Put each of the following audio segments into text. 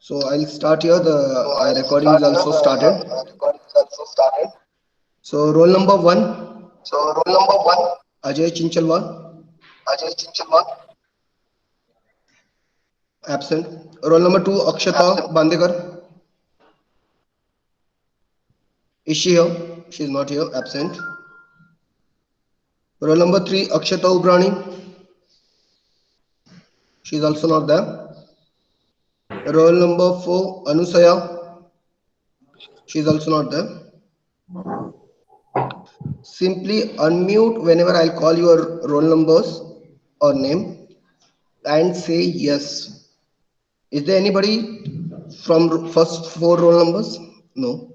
So I'll start here. The recording is also started. So roll number one, Ajay Chinchalwal, absent. Roll number two, Akshata Bandekar. Is she here? She is not here. Absent. Roll number three, Akshata Ubrani. She is also not there. Roll number four, Anusaya. She is also not there. Simply unmute whenever I'll call your roll numbers or name and say yes. Is there anybody from first four roll numbers? No.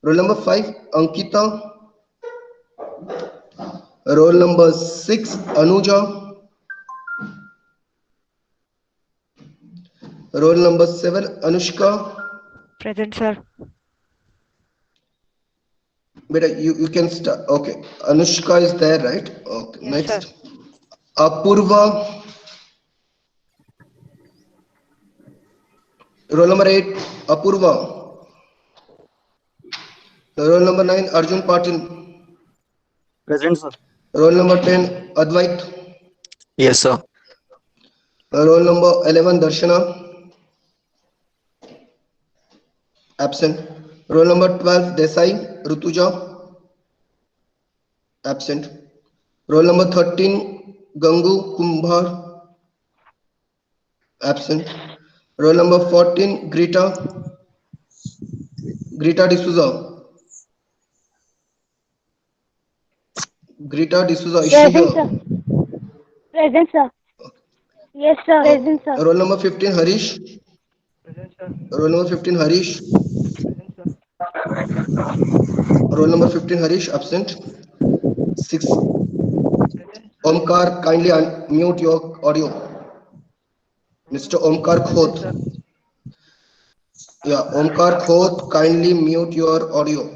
Roll number five, Ankita. Roll number six, Anuja. Roll number seven, Anushka. Present, sir. Beta, you can start. Okay. Anushka is there, right? Okay. Yes, sir. Next. Apurva. Roll number eight, Apurva. Roll number nine, Arjun Patil. Present, sir. Roll number 10, Advait. Yes, sir. Roll number 11, Darshana. Absent. Roll number 12, Desai. Rutuja. Absent. Roll number 13, Gangu Kumbhar. Absent. Roll number 14, Greta D'Souza. Greta D'Souza, is she Present, here? sir. Present, sir. Yes, sir. Present, sir. Roll number 15, Harish. Present, sir. Roll number 15, Harish. Present, sir. Roll number 15, Harish. Absent. 6, Present, sir. Omkar, kindly unmute your audio. Mr. Omkar Present, Khoth. sir. Yeah, Omkar Khoth, kindly mute your audio.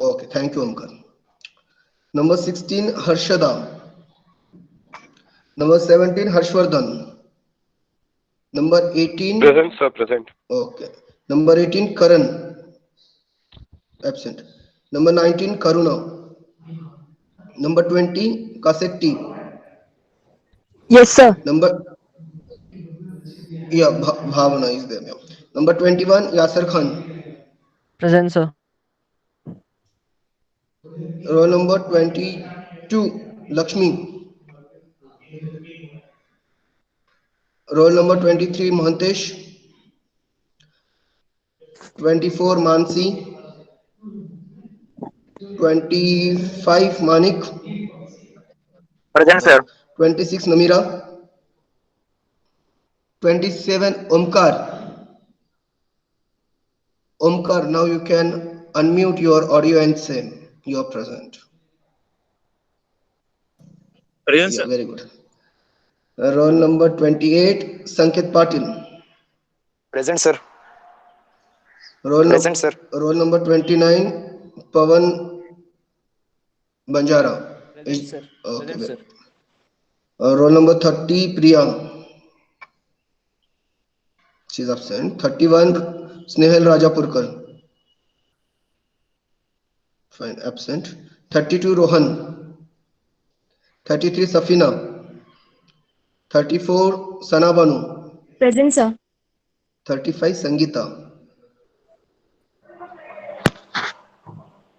Okay, thank you, Omkar. Number 16, Harshada. Number 17, Harshvardhan. Number 18, Present, sir, present. okay. Number 18, Karan. Absent. Number 19, Karuna. Number 20, Kasetti. Yes, sir. Number, yeah, Bhavana is there. Yeah. Number 21, Yasser Khan. Present, sir. Roll number 22, Lakshmi. Roll number 23, Mahantesh. 24, Mansi. 25, Manik. Present, Yeah. sir. 26, Namira. 27, Omkar. Omkar, now you can unmute your audio and say you are present. Present, Yeah, sir. very good. Roll number 28, Sanket Patil. Present, sir. Roll, Present, sir. roll number 29, Pavan Banjara. Present, Is, sir. okay, Present, sir. roll number 30, Priya. She is absent. 31, Snehal Rajapurkar. Fine, absent. 32, Rohan. 33, Safina. 34, Sana Banu. Present, sir. 35, Sangeeta.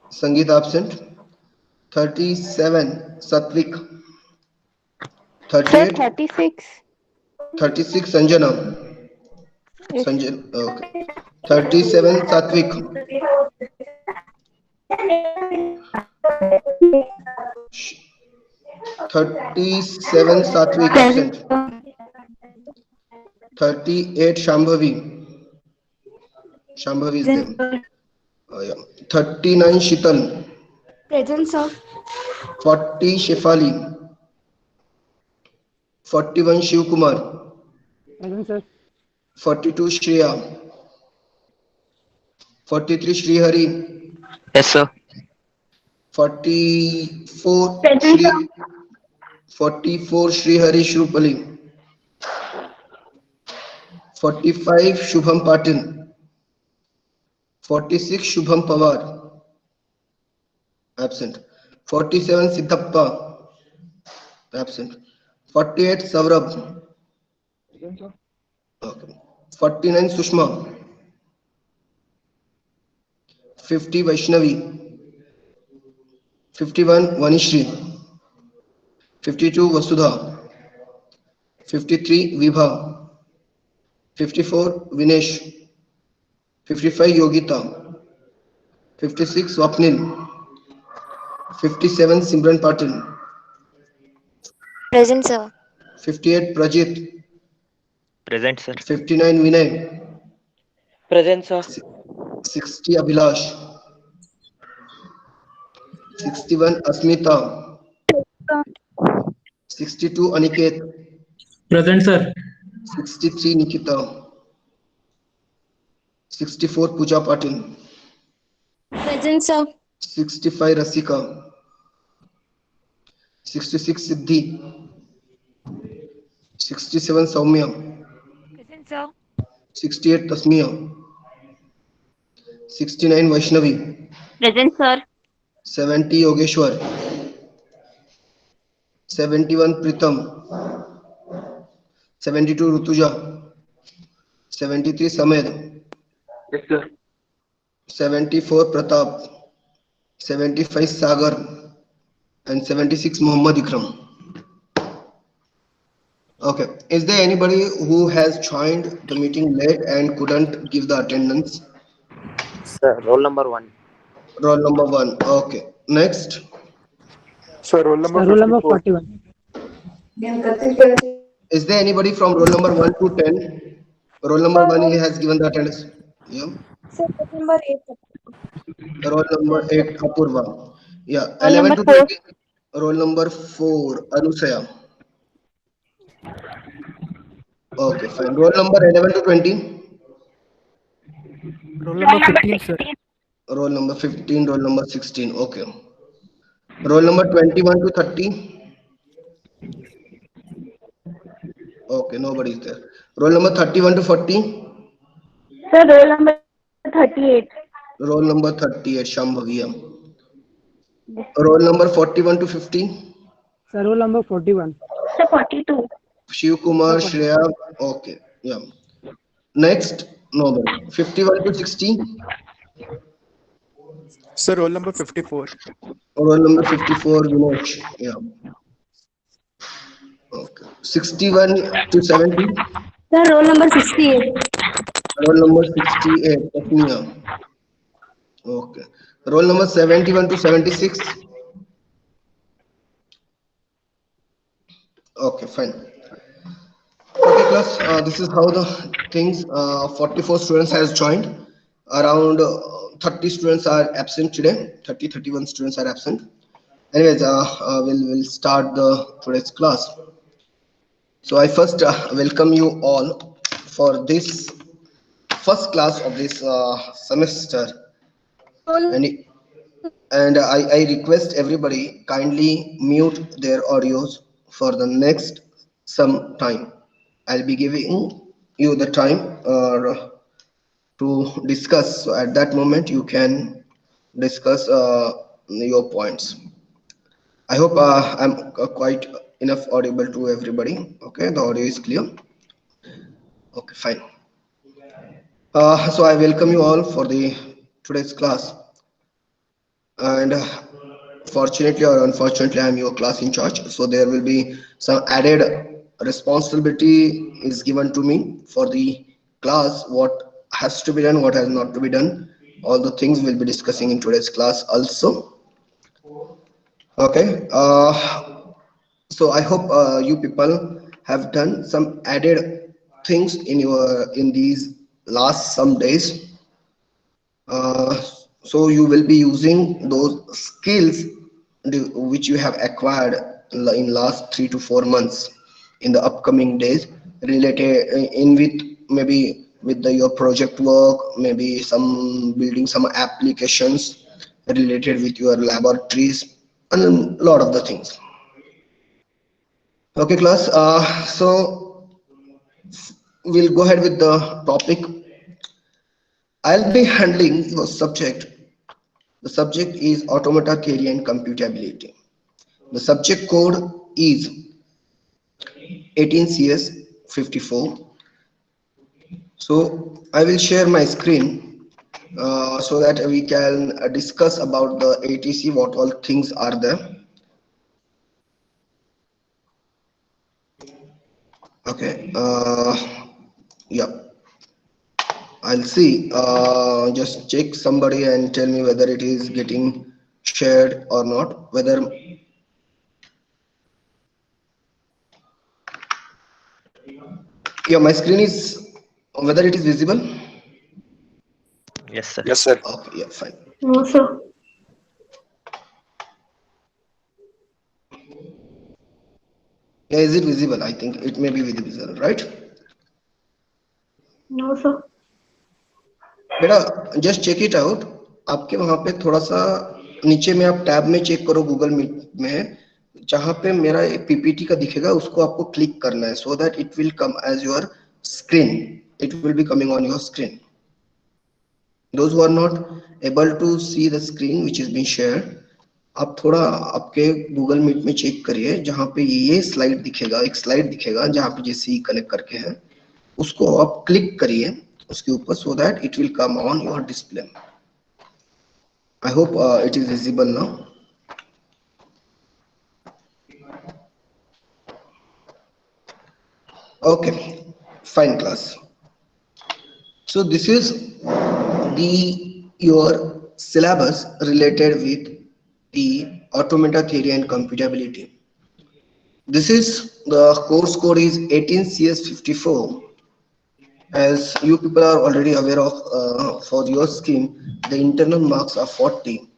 Sangeeta absent. 37, Satvik. Sir, 38, 36. 36, Sanjana. Yes. Sanjana, okay. 37, Satvik. 37, Satvik Present, absent. sir. 38, Shambhavi. Shambhavi is there. Present, sir. Yeah. 39, Shital. Present, sir. 40, Shefali. 41, Shivkumar. Present, sir. 42, Shreya. 43, Srihari. Yes, sir. 44, Present, sir. 44 Shri Hari Shrupali. 45 Shubham Patil. 46 Shubham Pawar. Absent. 47 Siddhappa. Absent. 48 Saurabh. Present, sir. Okay. 49 Sushma. 50 Vaishnavi. 51 Vanishri. 52 Vasudha. 53 Vibha. 54 Vinesh. 55 Yogita. 56 Swapnil. 57 Simran Patil. Present, sir. 58 Prajit. Present, sir. 59 Vinay. Present, sir. 60 Abhilash. 61 Asmita. 62 Aniket. Present, sir. 63 Nikita. 64 Pooja Patil. Present, sir. 65 Rasika. 66 Siddhi. 67 Saumya. Present, sir. 68 Tasmiya. 69 Vaishnavi. Present, sir. 70 Yogeshwar. 71 Pritam. 72 Rutuja. 73 Samed. Yes, sir. 74 Pratap. 75 Sagar. And 76 Muhammad Ikram. Okay. Is there anybody who has joined the meeting late and couldn't give the attendance? Sir, roll number 1. Roll number 1. Okay. Next. Sir, roll Sir, roll number 41. Is there anybody from roll number 1 to 10? Roll number 1 he has given the attendance. Yeah. Sir, number 8. Roll number 8 Apurva. Yeah. Roll 11 number to 4. 20. Roll number 4 Anusaya. Okay, fine. Roll number 11 to 20. Roll number 15, sir. Roll number 15. Roll number 16. Okay. Roll number 21 to 30. Okay, nobody is there. Roll number 31 to 40. Sir, roll number 38. Roll number 38 Shambhaviya. Roll number 41 to 50. Sir, roll number 41. Sir, 42. Shiv Kumar Shreya. Okay, yeah. Next, nobody. 51 to 60. Sir, roll number 54. Roll number 54 Vinesh. Yeah. Okay. 61 to 70. Sir, roll number 68. Roll number 68 Tasmiya. Okay. Roll number 71 to 76. Okay, fine. Okay, class. This is how the things. 44 students has joined. Around 30 students are absent today. 31 students are absent. Anyways, we'll start the today's class. So I first welcome you all for this first class of this semester. And I request everybody kindly mute their audios for the next some time. I'll be giving you the time to discuss. So at that moment, you can discuss your points. I hope I'm quite enough audible to everybody. Okay, the audio is clear. Okay, fine. So I welcome you all for the today's class. And fortunately or unfortunately, I'm your class in charge. So there will be some added responsibility is given to me for the class. What has to be done, what has not to be done. All the things we'll be discussing in today's class also. Okay. So I hope you people have done some added things in these last some days. So you will be using those skills which you have acquired in last 3 to 4 months in the upcoming days, related in with maybe with your project work, maybe some building some applications related with your laboratories, and a lot of the things. Okay, class. So we'll go ahead with the topic. I'll be handling your subject. The subject is automata theory and computability. The subject code is 18CS 54. So I will share my screen so that we can discuss about the ATC, what all things are there. Okay. Yeah. I'll see. Just check somebody and tell me whether it is getting shared or not. Whether yeah, my screen is whether it is visible. Yes, sir. Yes, sir. Okay, yeah, fine. No, sir. Yeah, is it visible? I think it may be visible, right? No, sir. बेटा just check it out. आपके वहां पे थोड़ा सा नीचे में आप tab में चेक करो गूगल मीट में, जहां पे मेरा पीपीटी का दिखेगा उसको आपको क्लिक करना है so that it will come as your screen. It will be coming on your screen. Those who are not able to see the screen which is being shared, आप थोड़ा आपके गूगल मीट में check करिए, जहां पे ये slide दिखेगा, एक स्लाइड दिखेगा जहां पे जैसे कनेक्ट करके है, उसको आप क्लिक करिए उसके ऊपर सो that it will come on your display. I hope it is visible now. Okay, fine class. So this is the your syllabus related with the automata theory and computability. This is the course code is 18CS54. As you people are already aware of, for your scheme, the internal marks are 40,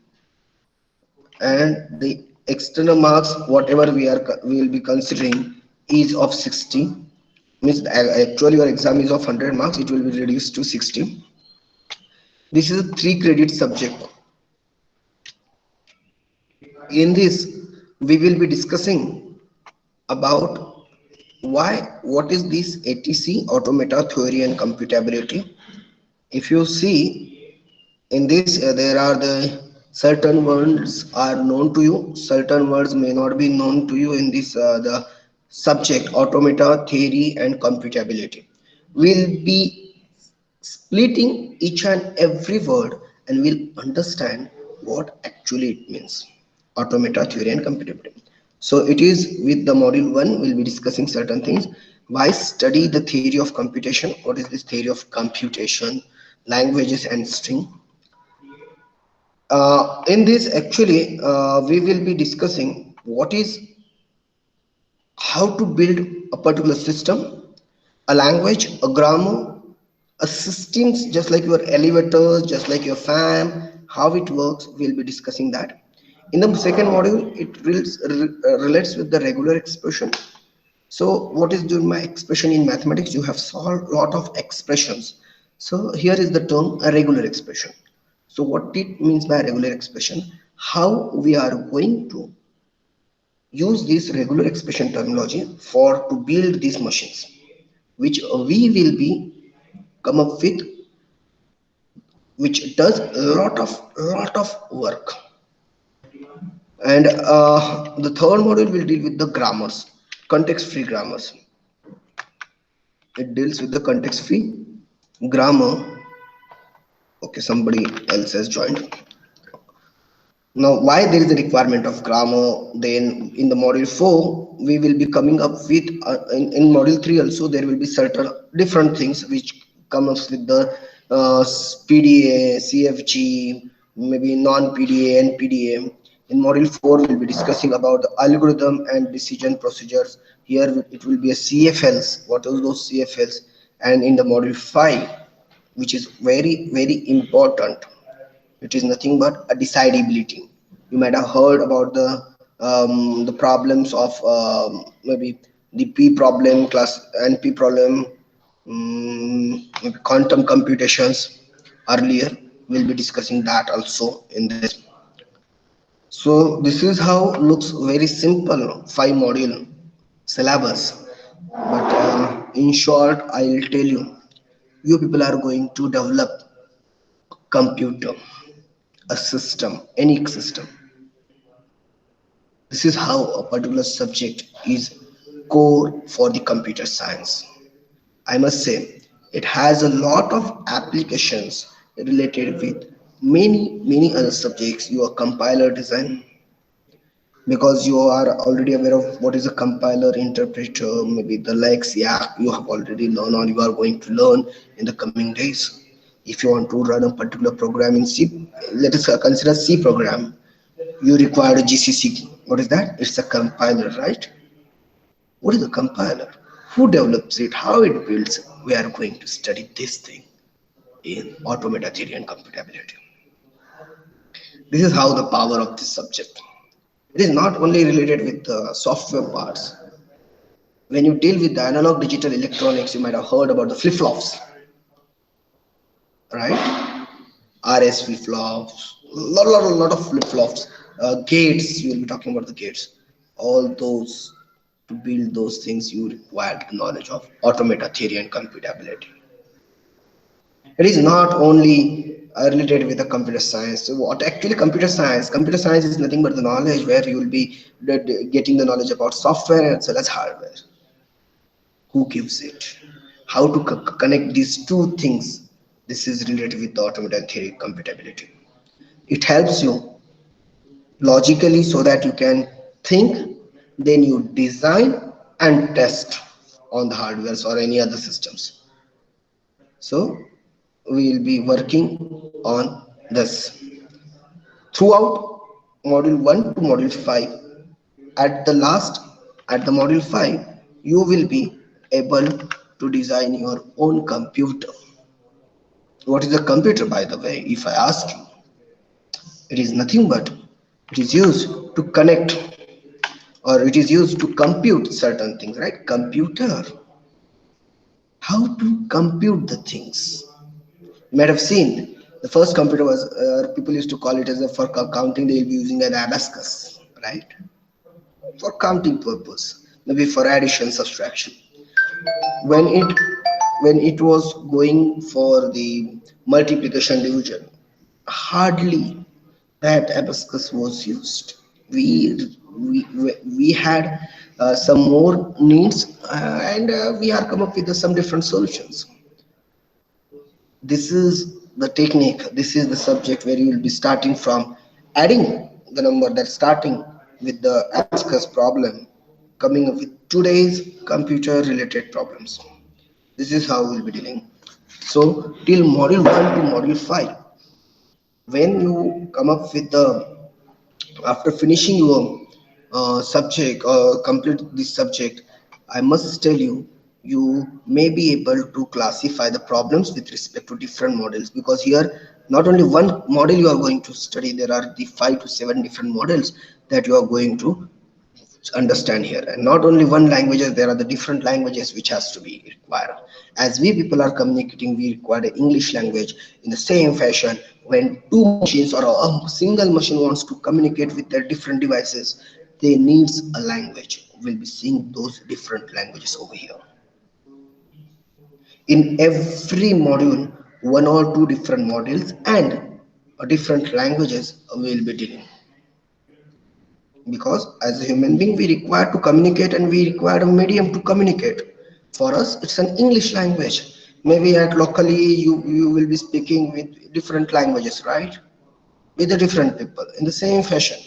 and the external marks, whatever we will be considering, is of 60. Means actually your exam is of 100 marks, it will be reduced to 60. This is a 3 credit subject. In this we will be discussing about what is this ATC, automata theory and computability. If you see in this, there are the certain words are known to you, certain words may not be known to you in this the subject automata theory and computability. We'll be splitting each and every word and we'll understand what actually it means, automata theory and computability. So it is with the module 1 we'll be discussing certain things. Why study the theory of computation? What is this theory of computation? Languages and string. In this actually we will be discussing what is how to build a particular system, a language, a grammar, a systems, just like your elevators, just like your fan, how it works. We'll be discussing that. In the second module it relates with the regular expression. So what is doing my expression in mathematics? You have solved a lot of expressions. So here is the term a regular expression. So what it means by regular expression, how we are going to use this regular expression terminology for to build these machines, which we will be come up with, which does a lot of work. And the third module will deal with the grammars, context free grammars. It deals with the context free grammar. Okay, somebody else has joined. Now, why there is a requirement of grammar? Then in the module 4, we will be coming up with, in module 3 also, there will be certain different things which come up with the PDA, CFG, maybe non-PDA and PDA. In module 4, we'll be discussing about the algorithm and decision procedures. Here it will be a CFLs. What are those CFLs? And in the module 5, which is very important, it is nothing but a decidability. You might have heard about the problems of maybe the P problem, class NP problem, maybe quantum computations earlier. We'll be discussing that also in this. So this is how looks very simple 5 module syllabus. But in short, I'll tell you, you people are going to develop a computer, a system, any system. This is how a particular subject is core for the computer science. I must say, it has a lot of applications related with many other subjects. Your compiler design, because you are already aware of what is a compiler, interpreter, maybe the lex, yeah, you have already learned or you are going to learn in the coming days. If you want to run a particular program in C, let us consider C program, you require a GCC. What is that? It's a compiler, right? What is a compiler? Who develops it? How it builds? We are going to study this thing in automata theory and computability. This is how the power of this subject. It is not only related with the software parts. When you deal with the analog digital electronics, you might have heard about the flip-flops, right? RS flip-flops, lot of flip-flops. Gates, you will be talking about the gates. All those, to build those things, you require the knowledge of automata theory and computability. It is not only related with the computer science. So what actually computer science? Computer science is nothing but the knowledge where you will be getting the knowledge about software as well as hardware. Who gives it? How to connect these two things? This is related with the automata theory computability. It helps you logically so that you can think, then you design and test on the hardwares or any other systems. So we will be working on this throughout module 1 to module 5. At the last, at the module 5, you will be able to design your own computer. What is a computer, by the way? If I ask you, it is nothing but it is used to connect, or it is used to compute certain things, right? Computer. How to compute the things? You might have seen the first computer was, people used to call it as a, for counting, they will be using an abacus, right? For counting purpose, maybe for addition, subtraction. When it was going for the multiplication, division, hardly that abacus was used. We had some more needs, and we are come up with some different solutions. This is the technique, this is the subject where you will be starting from adding the number, that's starting with the abacus problem, coming up with today's computer related problems. This is how we'll be dealing. So till module 1 to module 5, when you come up with the, after finishing your subject or complete this subject, I must tell you, you may be able to classify the problems with respect to different models, because here not only one model you are going to study, there are the 5 to 7 different models that you are going to understand here. And not only one languages, there are the different languages which has to be required. As we people are communicating, we require the English language. In the same fashion, when two machines or a single machine wants to communicate with their different devices, they needs a language. We'll be seeing those different languages over here. In every module, one or two different models and different languages will be dealing, because as a human being we require to communicate and we require a medium to communicate. For us it's an English language. Maybe at locally you will be speaking with different languages, right, with the different people. In the same fashion,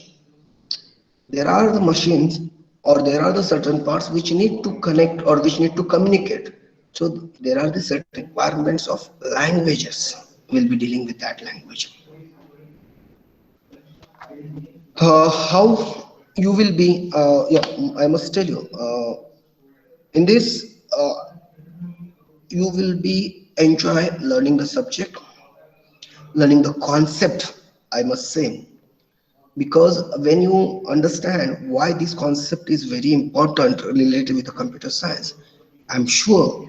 there are the machines or there are the certain parts which need to connect or which need to communicate. So there are the certain requirements of languages. We'll be dealing with that language. How you will be, yeah, I must tell you, in this you will be enjoy learning the subject, learning the concept, I must say, because when you understand why this concept is very important related with the computer science, I'm sure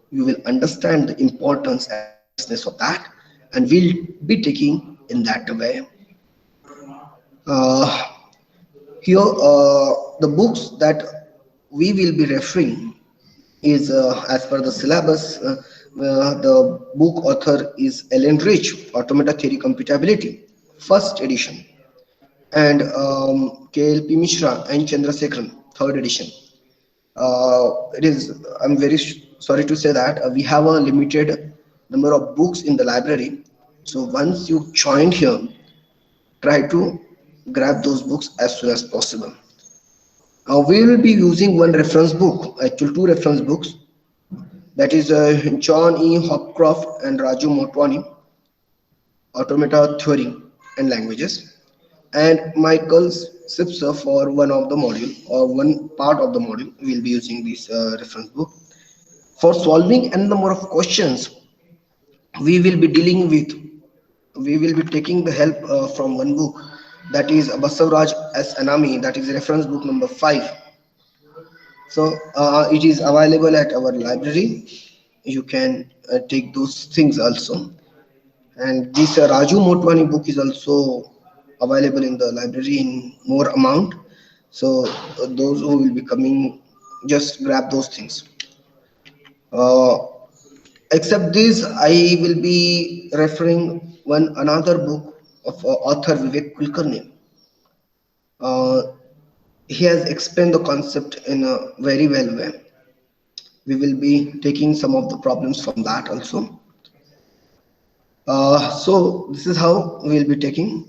you will understand the importance and seriousness of that, and will be taking in that way. uh, Here, the books that we will be referring is as per the syllabus. The book author is Ellen Rich, Automata Theory Computability, first edition, and KLP Mishra and Chandrasekharan, third edition. It is. I'm very sorry to say that we have a limited number of books in the library. So once you joined here, try to grab those books as soon as possible. We will be using one reference book, actually two reference books. That is John E. Hopcroft and Raju Motwani, Automata Theory and Languages, and Michael Sipser for one of the module or one part of the module. We will be using this reference book. For solving n number of questions, we will be taking the help from one book, that is Basavaraj S. Anami, that is reference book number 5. So it is available at our library. You can take those things also. And this Raju Motwani book is also available in the library in more amount. So those who will be coming, just grab those things. Except this, I will be referring another book of author Vivek Kulkarni. He has explained the concept in a very well way. We will be taking some of the problems from that also. So this is how we will be taking.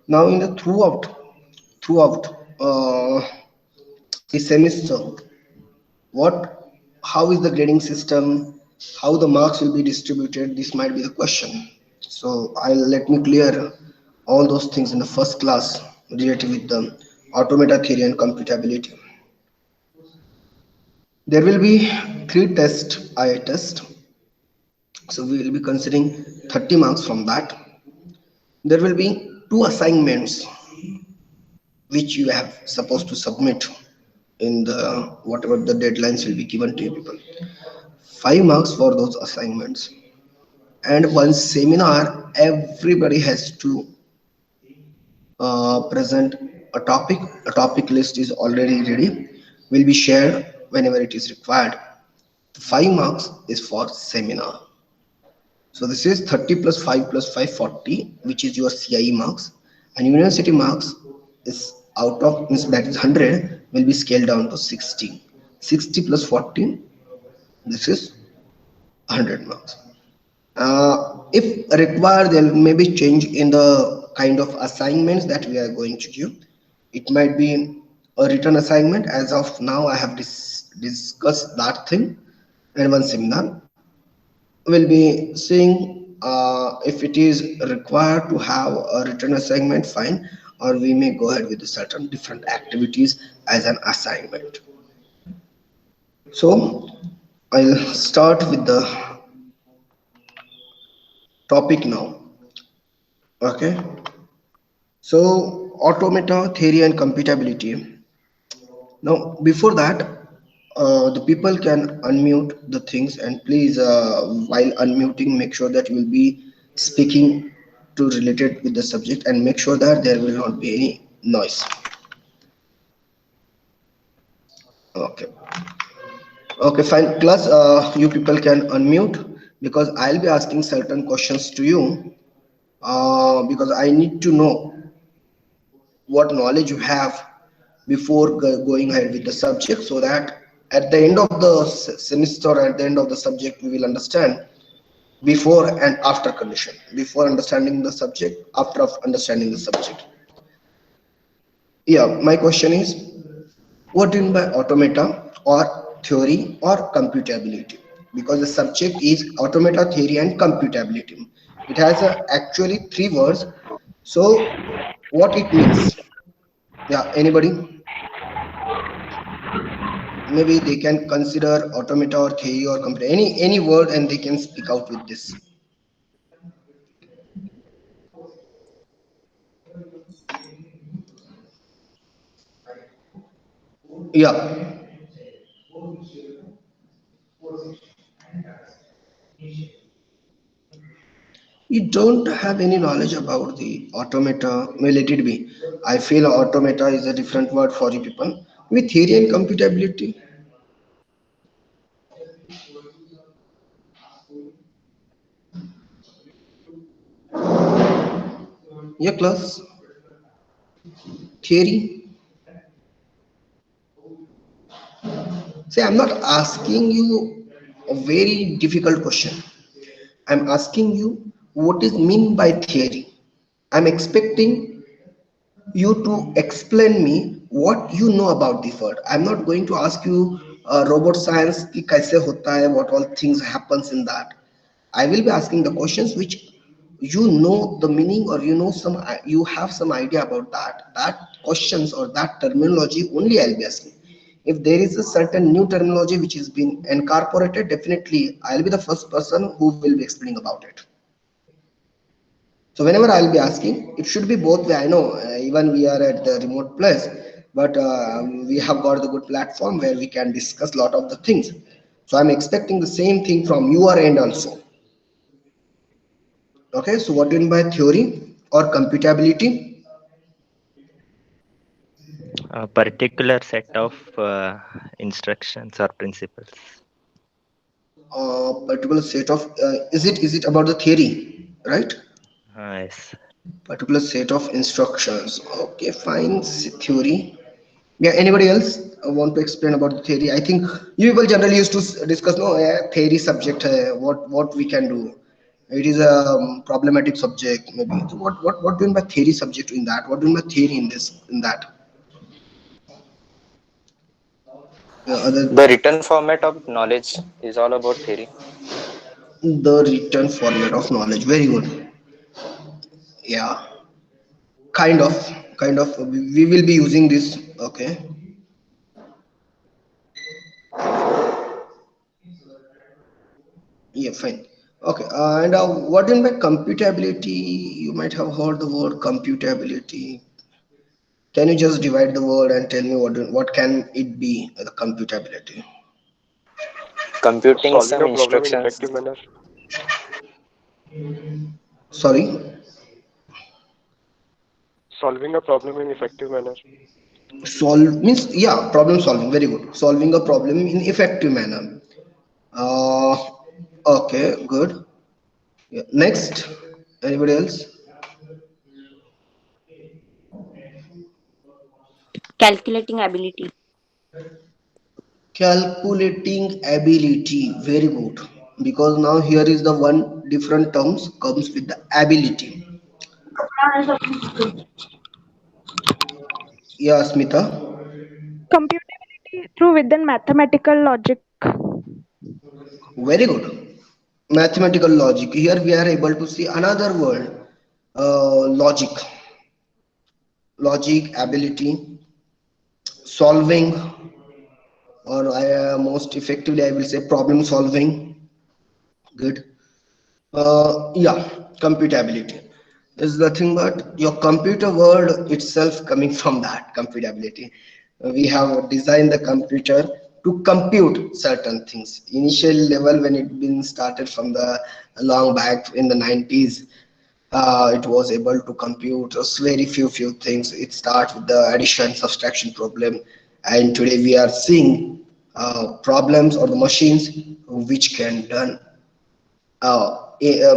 Now in the throughout the semester, how is the grading system, how the marks will be distributed, this might be the question. So let me clear all those things in the first class related with the automata theory and computability. There will be 3 tests, IA test. So we will be considering 30 marks from that. There will be 2 assignments which you have supposed to submit in the whatever the deadlines will be given to you people. 5 marks for those assignments, and one seminar. Everybody has to present a topic. A topic list is already ready, will be shared whenever it is required. 5 marks is for seminar. So this is 30 plus 5 plus 5, 40, which is your CIE marks, and university marks is out of, means that is 100, will be scaled down to 60. 60 plus 14, this is 100 marks. If required, there may be change in the kind of assignments that we are going to give. It might be a written assignment. As of now, I have discussed that thing, and one seminar. We'll be seeing if it is required to have a written assignment, fine, or we may go ahead with certain different activities as an assignment. So I'll start with the topic now. Okay, so automata theory and computability. Now before that, the people can unmute the things, and please while unmuting, make sure that you will be speaking to related with the subject, and make sure that there will not be any noise. Okay, fine. Plus you people can unmute, because I'll be asking certain questions to you, because I need to know what knowledge you have before going ahead with the subject, so that at the end of the semester, at the end of the subject, we will understand before and after condition, before understanding the subject, after understanding the subject. Yeah, my question is, what do you mean by automata or theory or computability? Because the subject is automata theory and computability. It has actually 3 words. So what it means? Yeah, anybody? Maybe they can consider automata or theory or computer, any word, and they can speak out with this. Yeah. You don't have any knowledge about the automata. Well, let it be. I feel automata is a different word for you people. With theory and computability, Yeah, class. Theory. See, I'm not asking you a very difficult question. I'm asking you what is mean by theory. I'm expecting you to explain me what you know about the word. I'm not going to ask you robot science ki kaise hota hai, what all things happens in that. I will be asking the questions which you know the meaning, or you know some, you have some idea about that questions or that terminology only I'll be asking. If there is a certain new terminology which has been incorporated, definitely I'll be the first person who will be explaining about it. So whenever I'll be asking, it should be both way. I know even we are at the remote place, but we have got the good platform where we can discuss lot of the things. So I'm expecting the same thing from your end also. Okay, so what do you mean by theory or computability? A particular set of instructions or principles. Particular set of is it about the theory, right? Yes. Particular set of instructions. Okay, fine. Theory. Yeah, anybody else want to explain about the theory? I think you people generally used to discuss no theory subject. What we can do. It is a problematic subject maybe. So what do you mean by theory subject in that? What do you mean by theory in this in that? Other The written format of knowledge is all about theory. the written format of knowledge. Very good. Yeah, kind of, kind of. We will be using this. Okay. Yeah, fine. Okay, and what do you mean by computability? You might have heard the word computability. Can you just divide the word and tell me what can it be, the computability? Computing Solving some a problem in instructions. effective manner. Sorry, Solving a problem in effective manner. solve means yeah, problem solving. Very good. Solving a problem in effective manner. Uh, okay, good. Yeah. Next, anybody else? Calculating ability. Calculating ability. Very good. Because now here is the one different terms comes with the ability. Yeah, Smita. Computability through within mathematical logic. Very good. Mathematical logic. Here we are able to see another word. Logic. Logic, ability, solving, or most effectively, I will say problem solving. Good. Yeah, computability is nothing but your computer world itself coming from that computability. We have designed the computer to compute certain things. Initial level when it been started from the long back in the 90s, it was able to compute just very few things. It starts with the addition subtraction problem, and today we are seeing problems or the machines which can done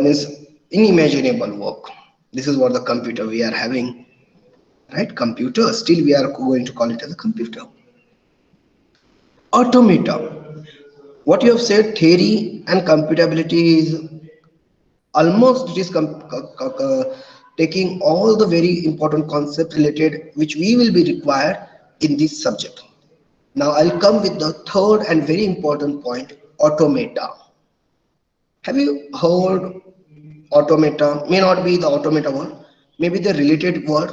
means unimaginable work. This is what the computer we are having, right? Computer. Still, we are going to call it as a computer. Automata. What you have said, theory and computability is almost it is taking all the very important concepts related which we will be required in this subject. Now I'll come with the third and very important point, automata. Have you heard automata? May not be the automata word, maybe the related word.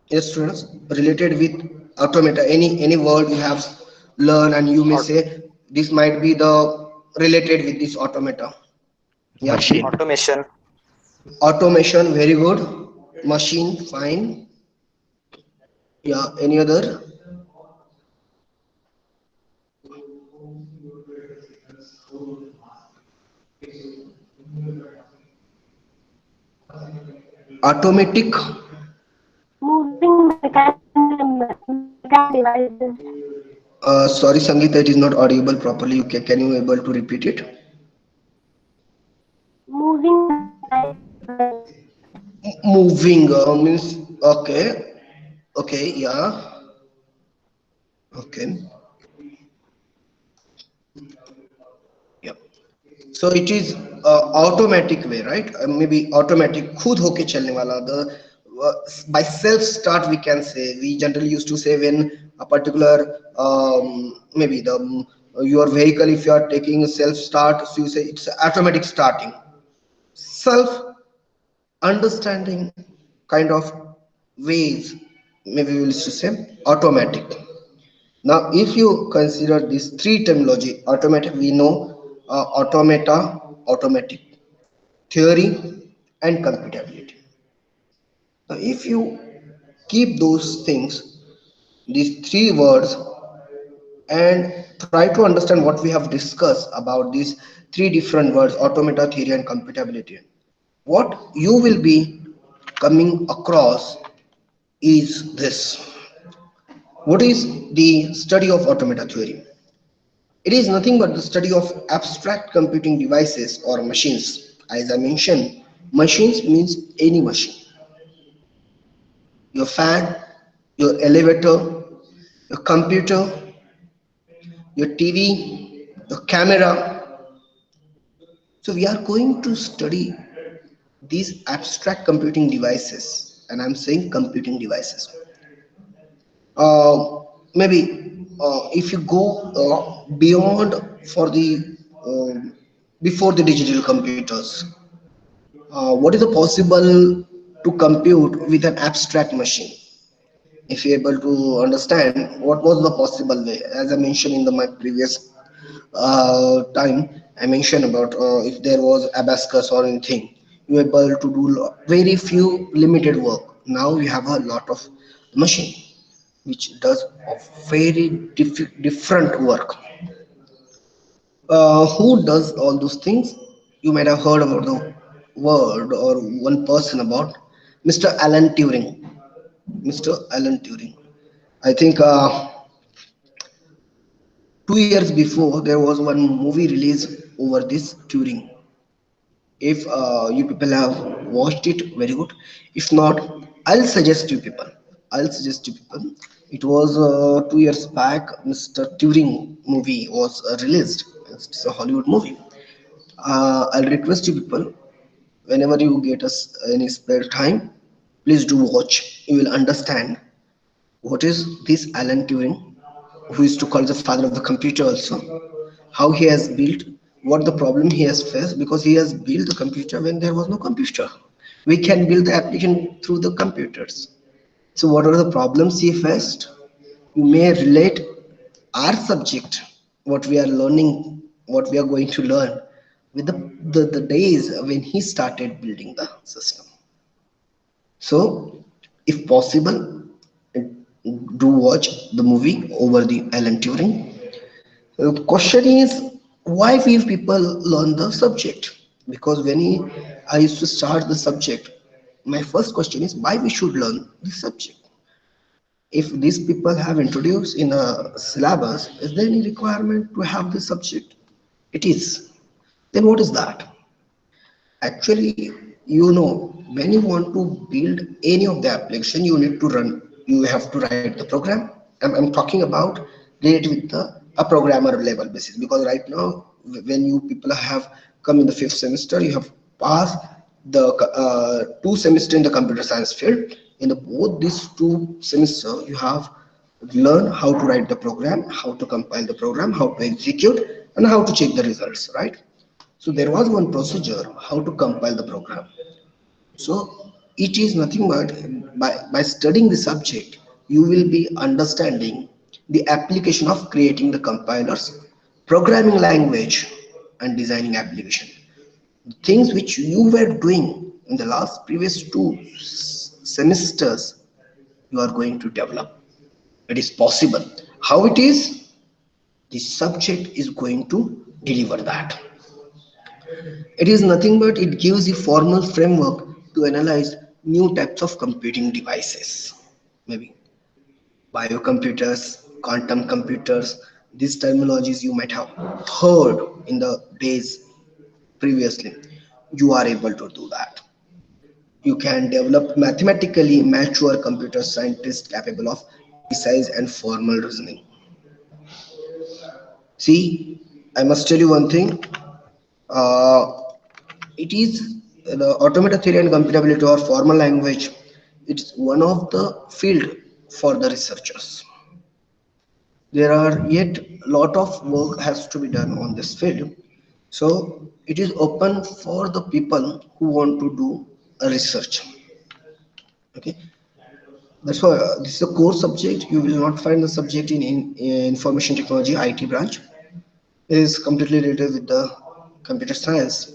Yes, students, related with automata. Any word you have learned and you may say this might be the related with this automata. Yeah. Machine. Automation. Automation, very good. Machine, fine. Yeah. Any other? Automatic. Moving mechanical devices. Sorry, Sangeeta, it is not audible properly. Can you able to repeat it? Moving. Moving means okay, okay, yeah, okay, yeah. So it is automatic way, right? Maybe automatic, खुद होके चलने वाला. The by self start we can say. We generally used to say when a particular maybe the your vehicle, if you are taking self start, so you say it's automatic starting. Self understanding kind of ways, maybe we will used to say automatic. Now if you consider these three terminology: automatic, we know automata, automatic, theory, and computability. Now if you keep those things, these three words, and try to understand what we have discussed about these three different words: automata, theory, and computability, what you will be coming across is this. What is the study of automata theory? It is nothing but the study of abstract computing devices or machines. As I mentioned, machines means any machine. Your fan, your elevator, your computer, your TV, your camera. So we are going to study these abstract computing devices, and I'm saying computing devices. Maybe if you go beyond for the before the digital computers, what is the possible to compute with an abstract machine? If you're able to understand what was the possible way, as I mentioned in my previous time, I mentioned about if there was abacus or anything, you were able to do very few limited work. Now you have a lot of machine which does a very different work. Who does all those things? You might have heard about the word or one person about Mr. Alan Turing. Mr. Alan Turing. I think 2 years before there was one movie released over this Turing. If you people have watched it, very good. If not, I'll suggest you people. I'll suggest you people. It was 2 years back. Mr. Turing movie was released. It's a Hollywood movie. I'll request you people, whenever you get us any spare time, please do watch. You will understand what is this Alan Turing, who is to call the father of the computer also, how he has built, what the problem he has faced, because he has built the computer when there was no computer. We can build the application through the computers. So what are the problems he faced? You may relate our subject, what we are learning, what we are going to learn, with the days when he started building the system. So if possible, do watch the movie over the Alan Turing. The question is, why we people learn the subject? Because I used to start the subject, my first question is why we should learn the subject. If these people have introduced in a syllabus, is there any requirement to have the subject? It is. Then what is that? Actually, when you want to build any of the application, you have to write the program. I'm talking about related with a programmer level basis, because right now when you people have come in the 5th semester, you have passed the 2 semester in the computer science field. In both these 2 semester, you have learned how to write the program, how to compile the program, how to execute, and how to check the results, right? So there was one procedure how to compile the program. So it is nothing but by studying the subject, you will be understanding the application of creating the compilers, programming language, and designing application. Things which you were doing in the last previous 2 semesters, you are going to develop. It is possible. How it is? The subject is going to deliver that. It is nothing but it gives a formal framework to analyze new types of computing devices, maybe biocomputers, quantum computers. These terminologies you might have heard in the days previously. You are able to do that. You can develop mathematically mature computer scientists capable of precise and formal reasoning. See, I must tell you one thing. Uh, it is the automata theory and computability or formal language. It's one of the field for the researchers. There are yet lot of work has to be done on this field. So it is open for the people who want to do a research. Okay, that's why this is a core subject. You will not find the subject in information technology IT branch. It is completely related with the computer science.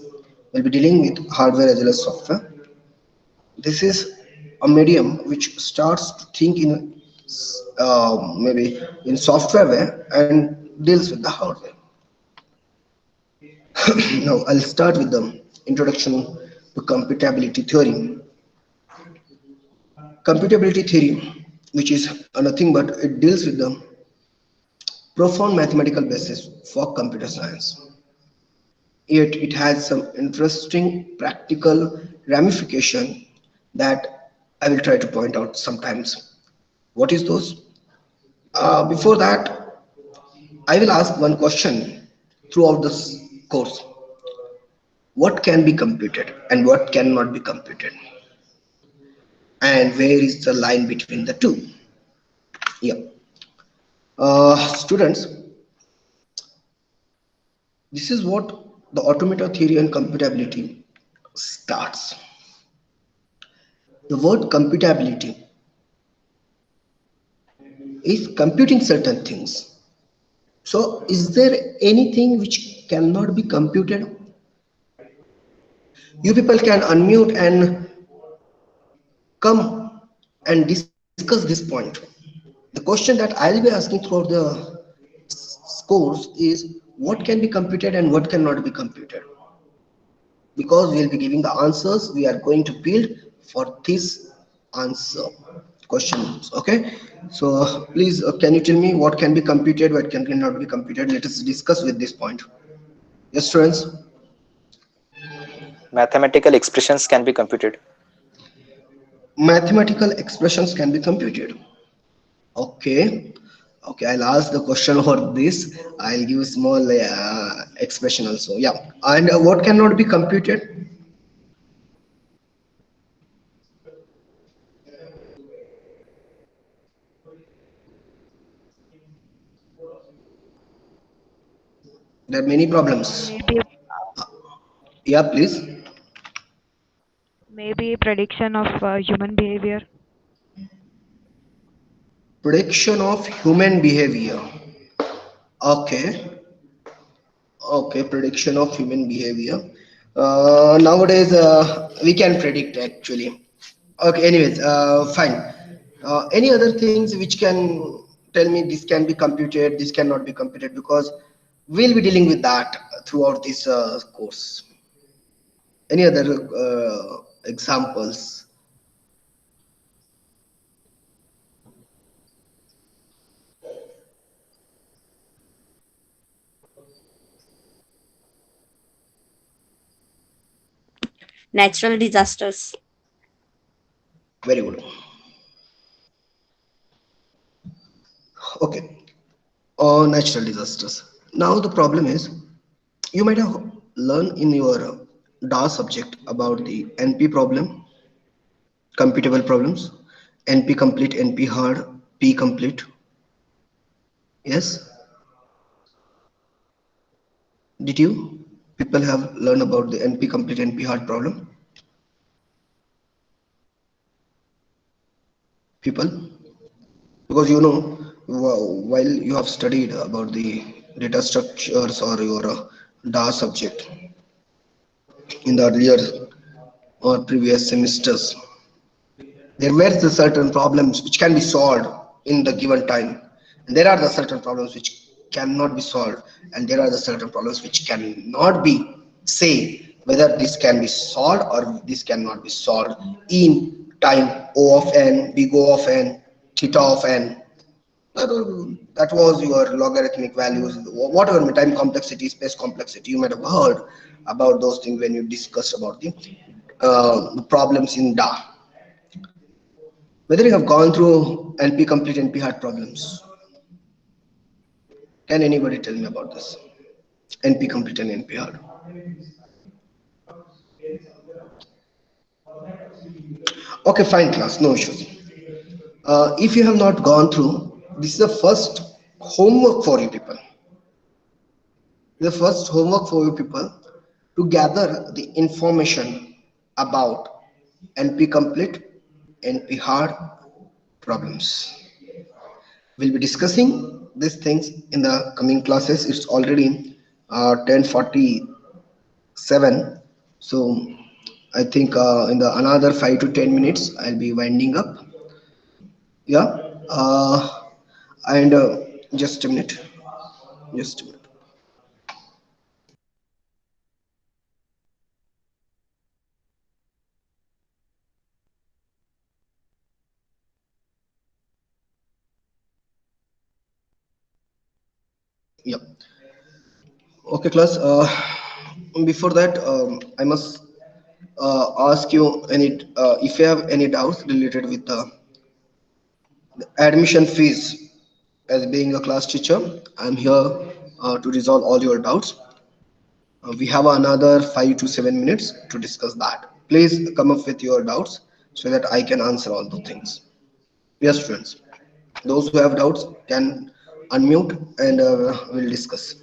We'll be dealing with hardware as well as software. This is a medium which starts to think in maybe in software way and deals with the hardware. Now I'll start with the introduction to computability theory. Computability theory, which is nothing but it deals with the profound mathematical basis for computer science. Yet it has some interesting practical ramification that I will try to point out sometimes. What is those? Before that, I will ask one question throughout this course. What can be computed and what cannot be computed? And where is the line between the two? Yeah. Students, this is what the automata theory and computability starts. The word computability is computing certain things. So is there anything which cannot be computed? You people can unmute and come and discuss this point. The question that I'll be asking throughout the course is what can be computed and what cannot be computed. Because we'll be giving the answers, we are going to build for this answer questions. Okay, so please can you tell me what can be computed, what cannot be computed? Let us discuss with this point. Yes, students. Mathematical expressions can be computed. Mathematical expressions can be computed. Okay, okay, I'll ask the question for this. I'll give a small expression also. Yeah, and what cannot be computed? There are many problems. Maybe Yeah, please. maybe prediction of human behavior. Prediction of human behavior. Okay, okay, prediction of human behavior. Nowadays, we can predict actually. Okay, anyways, fine. Any other things which can tell me this can be computed, this cannot be computed, because we'll be dealing with that throughout this course. Any other examples? Natural disasters. Very good. Okay. Natural disasters. Now the problem is, you might have learned in your DAS subject about the NP problem, computable problems, NP complete, NP hard, P complete. Yes. Did you people have learned about the NP complete, NP hard problem? People, because you know, while you have studied about the data structures or your DAS subject in the earlier or previous semesters, there were the certain problems which can be solved in the given time, and there are the certain problems which cannot be solved, and there are the certain problems which cannot be say whether this can be solved or this cannot be solved in time O of n, big O of n, theta of n. That was your logarithmic values, whatever time complexity, space complexity. You might have heard about those things when you discussed about the problems in DA. Whether you have gone through NP complete, NP hard problems. Can anybody tell me about this? NP complete and NP hard. Okay, fine, class, no issues. If you have not gone through, this is the first homework for you people. The first homework for you people to gather the information about NP complete, NP hard problems. We'll be discussing these things in the coming classes. It's already 10:47, so I think in the another 5 to 10 minutes I'll be winding up. Yeah, and just a minute. Just a minute. Yeah. Okay, class. Before that, I must ask you any if you have any doubts related with the admission fees. As being a class teacher, I'm here to resolve all your doubts. We have another 5 to 7 minutes to discuss that. Please come up with your doubts so that I can answer all the things. Yes, friends. Those who have doubts can unmute and we'll discuss.